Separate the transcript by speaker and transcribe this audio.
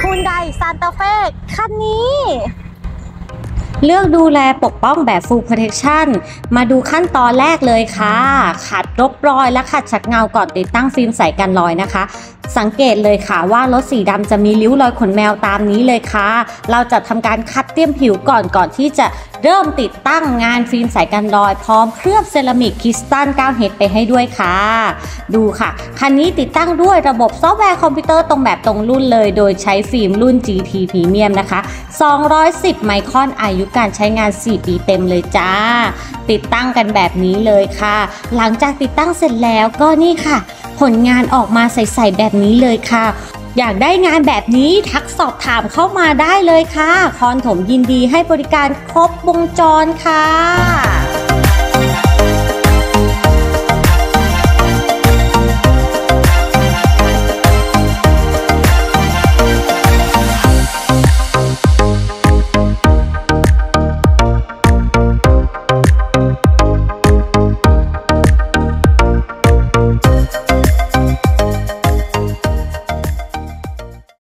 Speaker 1: Hyundai Santa Fe คันนี้
Speaker 2: เลือกดูแลปกป้องแบบ Full Protection มาดูขั้นตอนแรกเลยค่ะขัดลบรอยและขัดฉัดเงาก่อนติดตั้งฟิล์มใสกันรอยนะคะสังเกตเลยค่ะว่ารถสีดำจะมีริ้วรอยขนแมวตามนี้เลยค่ะเราจะทำการคัดเตรียมผิวก่อนที่จะเริ่มติดตั้งงานฟิล์มใสกันรอยพร้อมเคลือบเซรามิกคริสตัล 9H ไปให้ด้วยค่ะดูค่ะคันนี้ติดตั้งด้วยระบบซอฟต์แวร์คอมพิวเตอร์ตรงแบบตรงรุ่นเลยโดยใช้ฟิล์มรุ่น GT Premium นะคะ210ไมครอนอายุการใช้งาน4ปีเต็มเลยจ้าติดตั้งกันแบบนี้เลยค่ะหลังจากติดตั้งเสร็จแล้วก็นี่ค่ะผลงานออกมาใสๆแบบนี้เลยค่ะอยากได้งานแบบนี้ทักสอบถามเข้ามาได้เลยค่ะคอนถมยินดีให้บริการครบวงจรค่ะ